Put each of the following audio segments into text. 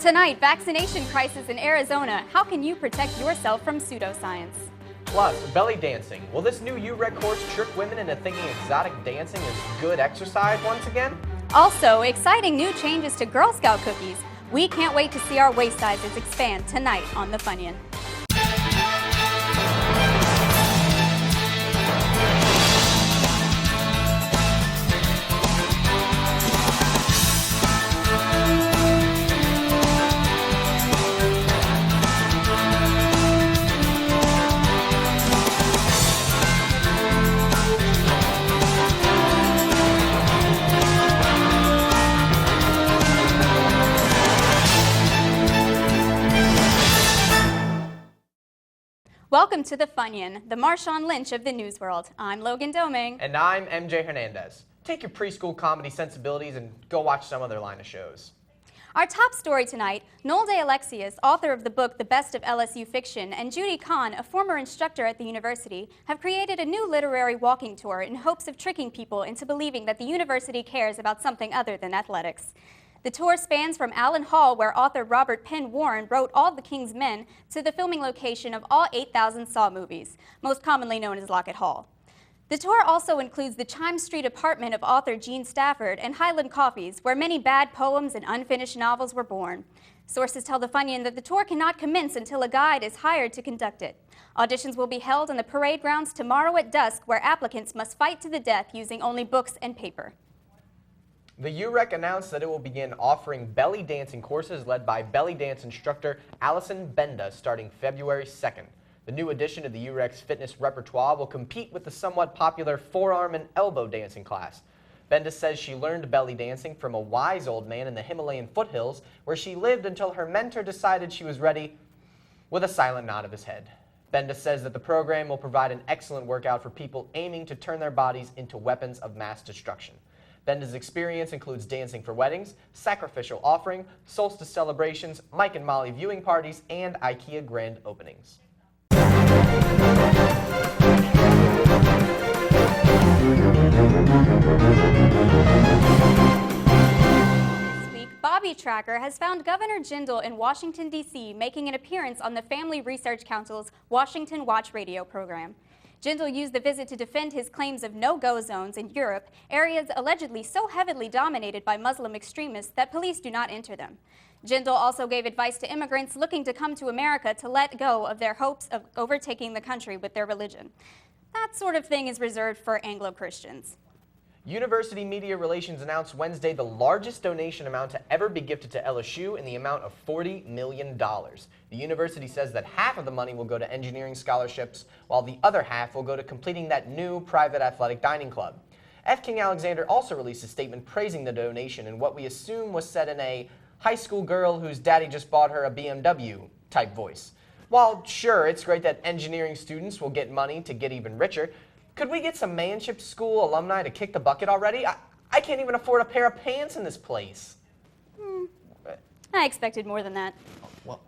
Tonight, vaccination crisis in Arizona. How can you protect yourself from pseudoscience? Plus, belly dancing. Will this new UREC course trick women into thinking exotic dancing is good exercise once again? Also, exciting new changes to Girl Scout cookies. We can't wait to see our waist sizes expand tonight on The Funyon. Welcome to The Funyon, the Marshawn Lynch of the news world. I'm Logan Doming. And I'm MJ Hernandez. Take your preschool comedy sensibilities and go watch some other line of shows. Our top story tonight, Noel De Alexius, author of the book The Best of LSU Fiction, and Judy Kahn, a former instructor at the university, have created a new literary walking tour in hopes of tricking people into believing that the university cares about something other than athletics. The tour spans from Allen Hall, where author Robert Penn Warren wrote All the King's Men, to the filming location of all 8,000 Saw movies, most commonly known as Lockett Hall. The tour also includes the Chime Street apartment of author Gene Stafford and Highland Coffees, where many bad poems and unfinished novels were born. Sources tell The Funyon that the tour cannot commence until a guide is hired to conduct it. Auditions will be held on the parade grounds tomorrow at dusk, where applicants must fight to the death using only books and paper. The UREC announced that it will begin offering belly dancing courses led by belly dance instructor Allison Benda starting February 2nd. The new addition to the UREC's fitness repertoire will compete with the somewhat popular forearm and elbow dancing class. Benda says she learned belly dancing from a wise old man in the Himalayan foothills, where she lived until her mentor decided she was ready, with a silent nod of his head. Benda says that the program will provide an excellent workout for people aiming to turn their bodies into weapons of mass destruction. Benda's experience includes dancing for weddings, sacrificial offering, solstice celebrations, Mike and Molly viewing parties, and IKEA grand openings. This week, Bobby Tracker has found Governor Jindal in Washington, D.C., making an appearance on the Family Research Council's Washington Watch radio program. Jindal used the visit to defend his claims of no-go zones in Europe, areas allegedly so heavily dominated by Muslim extremists that police do not enter them. Jindal also gave advice to immigrants looking to come to America to let go of their hopes of overtaking the country with their religion. That sort of thing is reserved for Anglo-Christians. University Media Relations announced Wednesday the largest donation amount to ever be gifted to LSU in the amount of $40 million. The university says that half of the money will go to engineering scholarships, while the other half will go to completing that new private athletic dining club. F. King Alexander also released a statement praising the donation in what we assume was said in a high school girl whose daddy just bought her a BMW type voice. While sure, it's great that engineering students will get money to get even richer, could we get some Manship School alumni to kick the bucket already? I can't even afford a pair of pants in this place. I expected more than that. Well.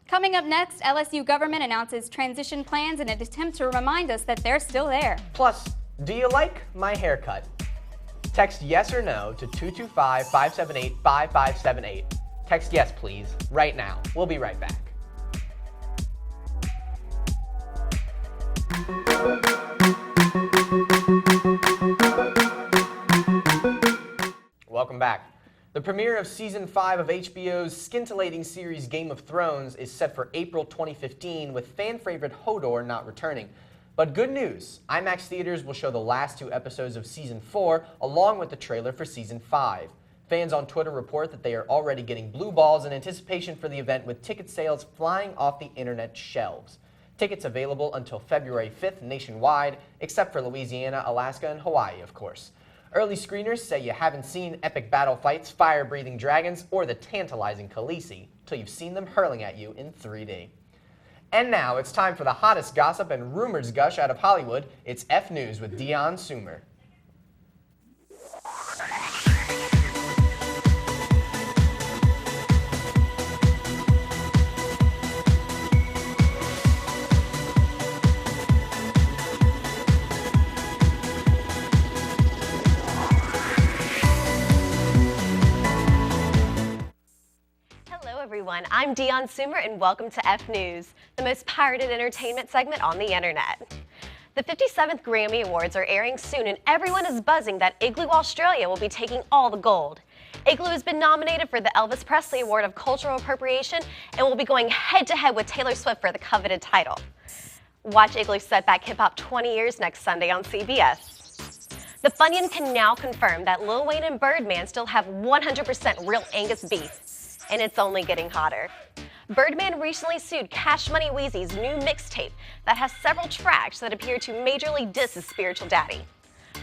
Coming up next, LSU government announces transition plans in an attempt to remind us that they're still there. Plus, do you like my haircut? Text yes or no to 225-578-5578. Text yes, please, right now. We'll be right back. Welcome back. The premiere of Season 5 of HBO's scintillating series Game of Thrones is set for April 2015, with fan favorite Hodor not returning. But good news, IMAX theaters will show the last 2 episodes of Season 4 along with the trailer for Season 5. Fans on Twitter report that they are already getting blue balls in anticipation for the event, with ticket sales flying off the internet shelves. Tickets available until February 5th nationwide, except for Louisiana, Alaska, and Hawaii, of course. Early screeners say you haven't seen epic battle fights, fire-breathing dragons, or the tantalizing Khaleesi till you've seen them hurling at you in 3D. And now it's time for the hottest gossip and rumors gush out of Hollywood. It's F News with Dion Sumer. everyone, I'm Dion Sumer and welcome to F News, the most pirated entertainment segment on the internet. The 57th Grammy Awards are airing soon and everyone is buzzing that Igloo Australia will be taking all the gold. Igloo has been nominated for the Elvis Presley Award of Cultural Appropriation and will be going head-to-head with Taylor Swift for the coveted title. Watch Igloo set back hip-hop 20 years next Sunday on CBS. The Funyon can now confirm that Lil Wayne and Birdman still have 100% real Angus beef, and it's only getting hotter. Birdman recently sued Cash Money Wheezy's new mixtape that has several tracks that appear to majorly diss his spiritual daddy.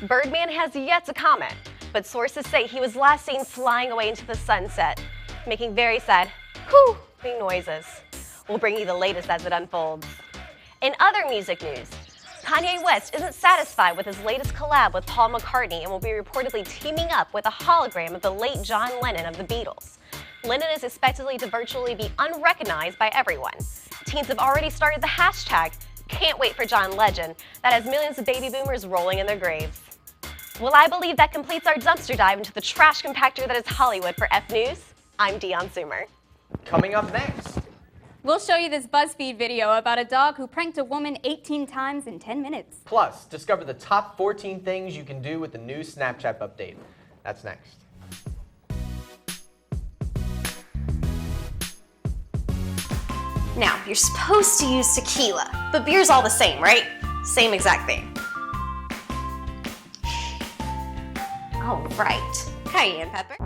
Birdman has yet to comment, but sources say he was last seen flying away into the sunset, making very sad whoo-ing noises. We'll bring you the latest as it unfolds. In other music news, Kanye West isn't satisfied with his latest collab with Paul McCartney and will be reportedly teaming up with a hologram of the late John Lennon of the Beatles. Lennon is expected to virtually be unrecognized by everyone. Teens have already started the hashtag "Can't Wait for John Legend" that has millions of baby boomers rolling in their graves. Well, I believe that completes our dumpster dive into the trash compactor that is Hollywood. For F News, I'm Dion Sumer. Coming up next. We'll show you this BuzzFeed video about a dog who pranked a woman 18 times in 10 minutes. Plus, discover the top 14 things you can do with the new Snapchat update. That's next. Now, you're supposed to use tequila, but beer's all the same, right? Same exact thing. Oh, right. Cayenne pepper.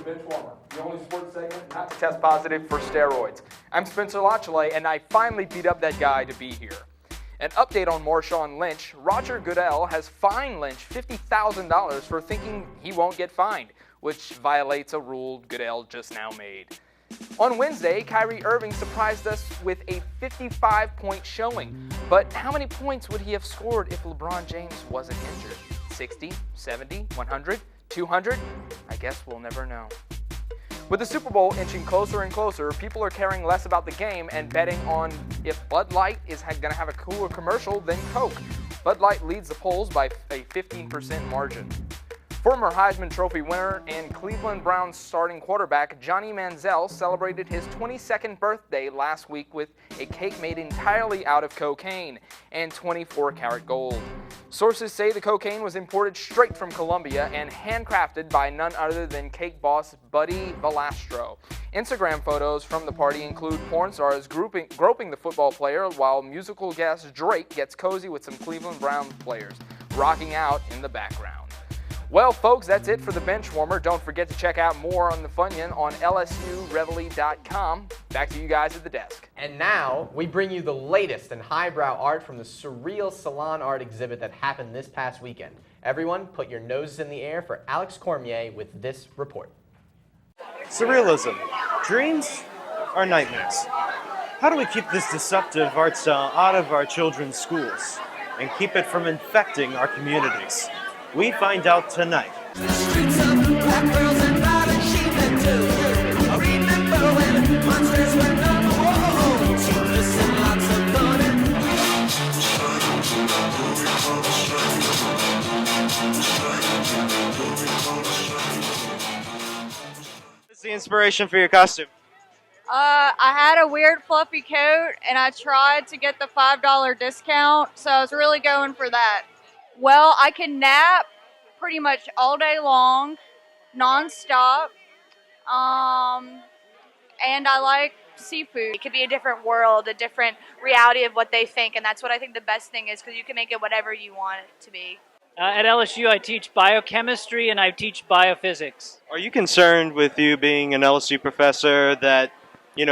Benchwarmer, the only sports segment not to test positive for steroids. I'm Spencer Lochley, and I finally beat up that guy to be here. An update on Marshawn Lynch. Roger Goodell has fined Lynch $50,000 for thinking he won't get fined, which violates a rule Goodell just now made. On Wednesday, Kyrie Irving surprised us with a 55-point showing. But how many points would he have scored if LeBron James wasn't injured? 60, 70, 100? 200? I guess we'll never know. With the Super Bowl inching closer and closer, people are caring less about the game and betting on if Bud Light is going to have a cooler commercial than Coke. Bud Light leads the polls by a 15% margin. Former Heisman Trophy winner and Cleveland Browns starting quarterback Johnny Manziel celebrated his 22nd birthday last week with a cake made entirely out of cocaine and 24-karat gold. Sources say the cocaine was imported straight from Colombia and handcrafted by none other than cake boss Buddy Valastro. Instagram photos from the party include porn stars groping the football player while musical guest Drake gets cozy with some Cleveland Browns players, rocking out in the background. Well, folks, that's it for the Benchwarmer. Don't forget to check out more on the Funyon on lsureveille.com. Back to you guys at the desk. And now, we bring you the latest in highbrow art from the Surrealism Salon art exhibit that happened this past weekend. Everyone, put your noses in the air for Alex Cormier with this report. Surrealism. Dreams are nightmares. How do we keep this deceptive art style out of our children's schools and keep it from infecting our communities? We find out tonight. What's the inspiration for your costume? I had a weird fluffy coat and I tried to get the $5 discount, so I was really going for that. Well, I can nap pretty much all day long, non-stop, and I like seafood. It could be a different world, a different reality of what they think, and that's what I think the best thing is, because you can make it whatever you want it to be. At LSU, I teach biochemistry and I teach biophysics. Are you concerned with you being an LSU professor that,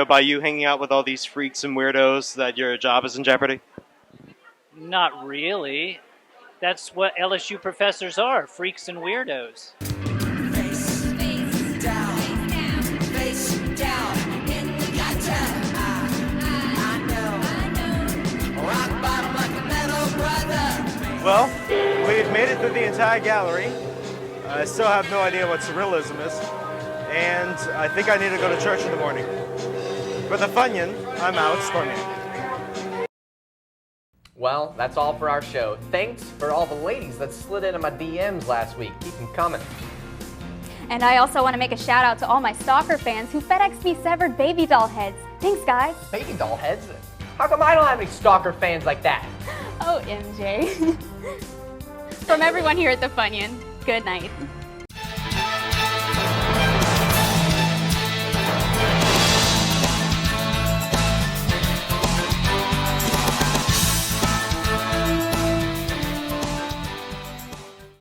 by you hanging out with all these freaks and weirdos, that your job is in jeopardy? Not really. That's what LSU professors are, freaks and weirdos. Face down in the gutter. I know. Rock bottom like a metal brother. Well, we've made it through the entire gallery. I still have no idea what surrealism is, and I think I need to go to church in the morning. For the Funyon, I'm Alex Cormier. Well, that's all for our show. Thanks for all the ladies that slid into my DMs last week. Keep them coming. And I also want to make a shout out to all my stalker fans who FedExed me severed baby doll heads. Thanks, guys. Baby doll heads? How come I don't have any stalker fans like that? Oh, MJ. From everyone here at the Funyon, good night.